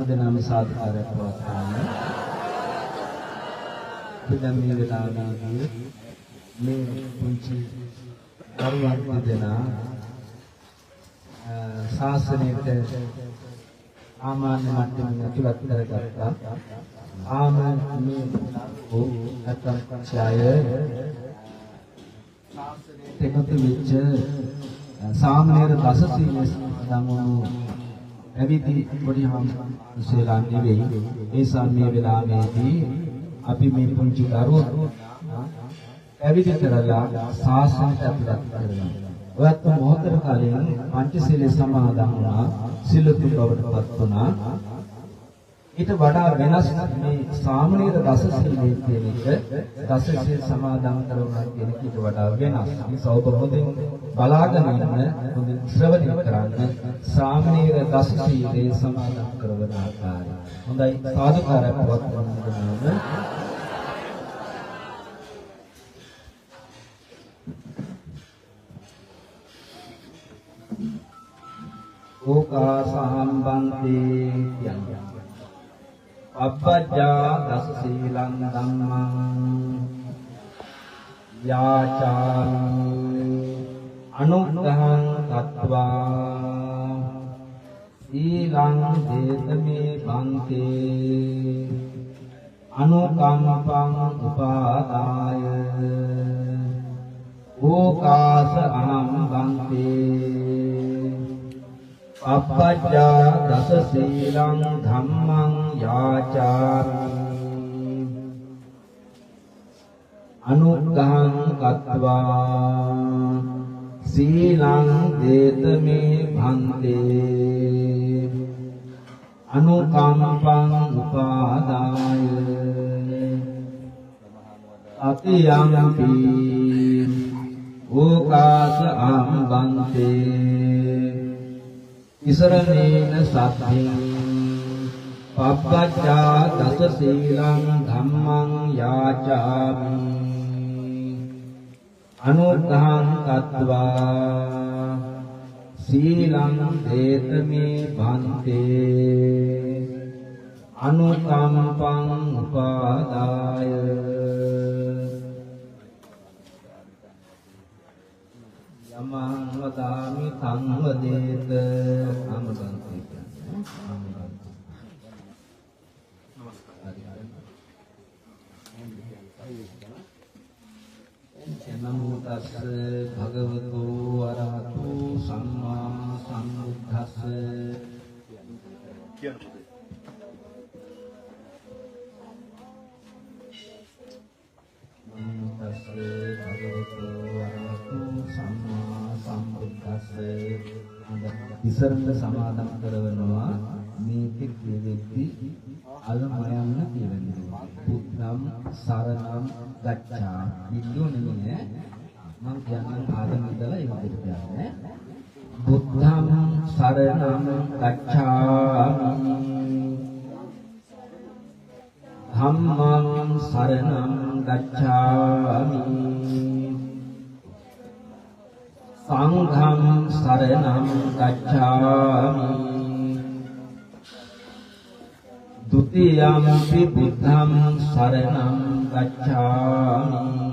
හැමදෙනාම සාධකාරයක් පවත්වන්න. අපි දැන් මේ වෙලාවේදී මේ පුංචි දරුවන් දෙදෙනා ශාසනයට ආමාන්‍ය මට්ටමින් ඇතුළත් කරගත්තා. ආමාන්‍ය වූ අත්‍යන්තය එකතු වෙච්ච සාමණේර දසසීල සම්මෝහන ඇවිදි පොඩි හම්සේලා නෙවෙයි. ඒ සම්මේ වෙලාවේදී අපි මේ පුංචි දරුවෝ ඇවිදි කරලා ශාසනයට ඇතුළත් කරනවා. ඔයත් මොහොතක කලින් පංචශීලයේ සමාදන් වුණා, සිල්ලුතුන් බවට පත් වුණා. ඊට වඩා වෙනස් මේ සාමණේර දසසීලයේ කියන එක දසසීල සමාදන් කරනවා කියන එක ඊට වඩා වෙනස්. මේ සෞභ හොඳින් බලාගෙන ඉන්න, හොඳින් ශ්‍රවණය කරන්න සාමණේර දසසීලයේ සමාදන් කරවන ආකාරය. හොඳයි සාදුකාරයක් පවත්වන්න. ඕකාසහම්බන්ති කියන්නේ අපජ්ජා දස සීලං ධම්මං යාචාමි අනුග්‍රහං තත්වා සීලං දේතමේ බන්තේ අනුකම්පං උපාදාය ඕකාස අහම්බන්තේ අපජ්ජා දස සීලං ධම්මං යාචාමි අනුග්‍රහං කତ୍වා සීලං දේතමේ භන්තේ අනුකම්පං උපාදාය අතියම්පි ඕකාස අම්බන්තේ ඉසරණේන සත්‍යං පබ්බජ්ජා දස සීලං ධම්මං යාචාමි අනුග්‍රහං කତ୍වා සීලං දේතමේ භන්තේ අනුකම්පං උපාදාය යමං වදාමි තං වදේත අමබන්ති. නමෝ තස්ස භගවතු අරහතු සම්මා සම්බුද්දස්ස. නමෝ තස්ස භගවතු අරහතු සම්මා සම්බුද්දස්ස. ඉස්සරහට සමාදන් කරවනවා මේකෙ කියවෙද්දී අලමයන්න කියවෙනවා. බුද්ධම් සරණං ගච්ඡාමි. බින්දුවනේ මම කියන්නේ ආගම ඉඳලා ඒ වගේ කියන්නේ. බුද්ධං සරණං ගච්ඡාමි. ධම්මං සරණං ගච්ඡාමි. සංඝං සරණං ගච්ඡාමි. ဒုတိယံ පි බුද්ධං සරණං ගච්ඡාමි.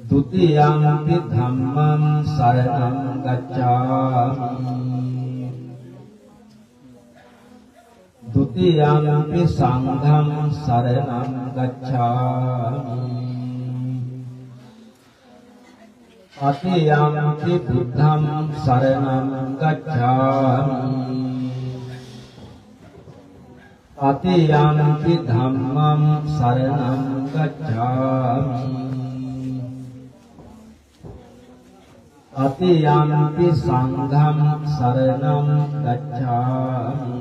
ဒုတိယံ පි ධම්මං සරණං ගච්ඡාමි. ဒုတိယံ පි සංඝං සරණං ගච්ඡාමි. တတိယံ පි බුද්ධං සරණං ගච්ඡාමි. တတိယံ පි ධම්මං සරණං ගච්ඡාමි. တတိယံ පි සංඝං සරණං ගච්ඡාමි.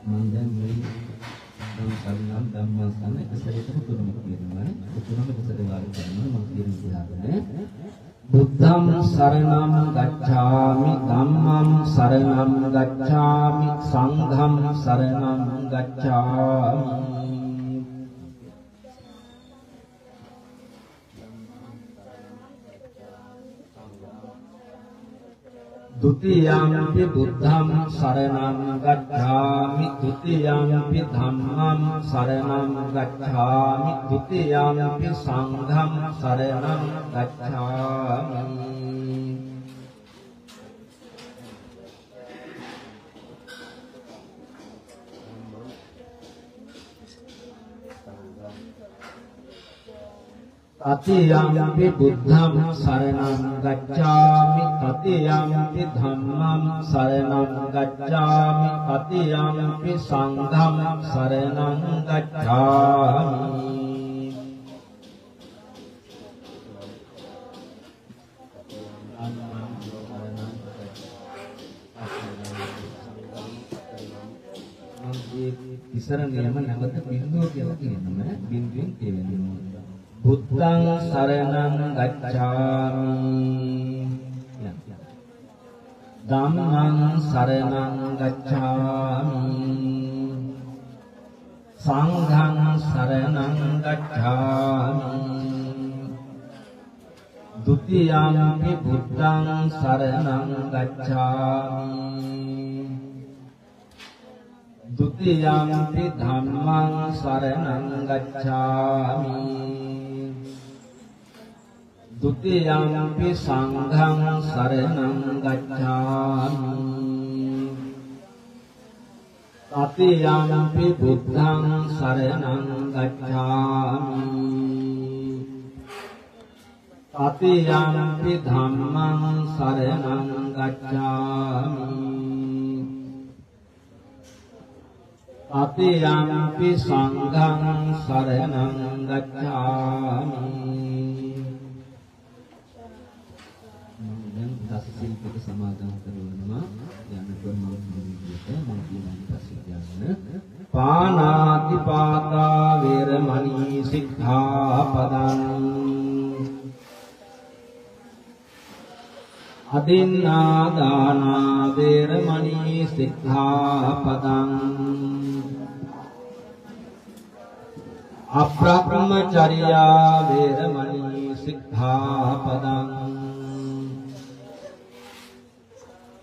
මම දැන් මේ සරණං ධම්මං සරණං ඉස්සරහට තුනම කියනවා. තුනම ඉස්සරහ වාර කරනවා මම කියන විදිහට. බුද්ධං සරණං ගච්ඡාමි. ධම්මං සරණං ගච්ඡාමි. සංඝං සරණං ගච්ඡාමි. ဒုတိယံ පි බුද්ධං සරණං ගච්ඡාමි. ဒုတိယံ පි ධම්මං සරණං ගච්ඡාමි. ဒုတိယံ පි සංඝං සරණං ගච්ඡාමි. တတိယံ පි බුද්ධං සරණං ගච්ඡාමි. တတိယံ පි ධම්මං සරණං ගච්ඡාමි. တတိယံ පි සංඝං සරණං ගච්ඡාමි. ඉස්සර නියම නැවත බිඳුව කියලා කියනවා. බිඳුවෙන් කියවෙනවා. බුද්ධං සරණං ගච්ඡාමි. ධම්මං සරණං ගච්ඡාමි. සංඝං සරණං ගච්ඡාමි. ဒုတိယံ පි බුද්ධං සරණං ගච්ඡාමි. ဒုတိယံ පි ධම්මං සරණං ගච්ඡාමි. ဒုတိယံ පි සංඝං සරණං ගච්ඡාමි. တတိယံ පි බුද්ධං සරණං ගච්ඡාමි. တတိယံ පි ධම්මං සරණං ගච්ඡාමි. တတိယံ පි සංඝං සරණං ගච්ඡාමි. දස සිල්පක සමාදන් කරනවා යනකොට මම විදියට මම කියන්නේ පස්සේ යන්න පානාති පාතා වේරමණී සික්ඛාපදං අදින්නා දානා වේරමණී සික්ඛාපදං අප්‍රාප්‍රමචර්යා වේරමණී සික්ඛාපදං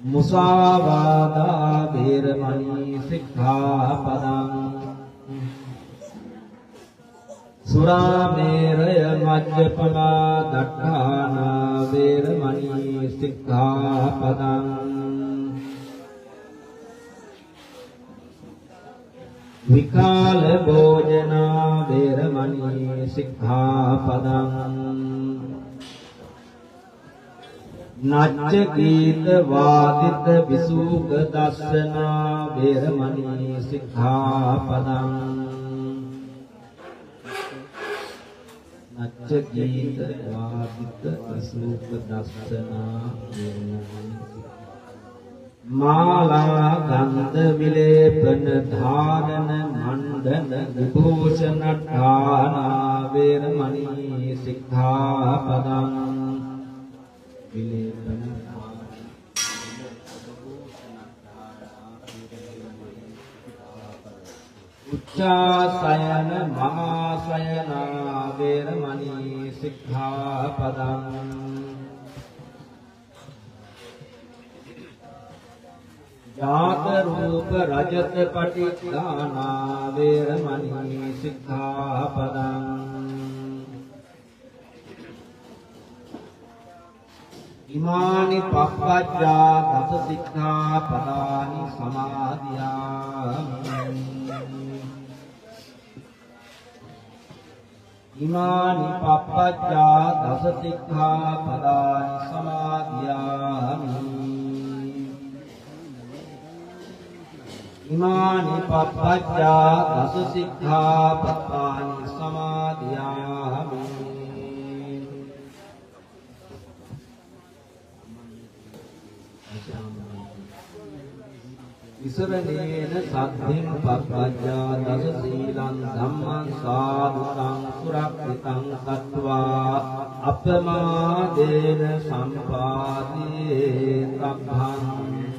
මුසාවාදා වේරමණී සික්ඛාපදං සුරාමේරය මජ්ජපමා දට්ඨානා වේරමණී සික්ඛාපදං විකාල භෝජනා වේරමණී සික්ඛාපදං නච්ච ගීත වාදිත විසූක දස්සනා වේරමණී සික්ඛාපදං අච්ච ගීත වාදිත අසූප දස්සනා මාලා ගන්ධ විලේපන ධාරණ මණ්ඩන විභූෂණ ඨානා වේරමණී සික්ඛාපදං විලේපන උච්චාසයන මහාසයනා වේරමණී සික්ඛාපදං ජාත රූප රජත පටිඝානා වේරමණී සික්ඛාපදං ඉමානි පප්පජ්ජා දස සික්ඛාපදානි සමාදියාමි ඉමානි පප්පජ්ජා දස සික්ඛාපදානි සමාදියාමි ඉමානි පප්පජ්ජා දස සික්ඛාපදානි සමාදියාමි ඉසරණේන සද්ධින් පප්පජ්ජා දස සීලං ධම්මං සාදුකං සුරක්ෂිතං සත්වා අපමාදේන සම්පාදේ සම්භං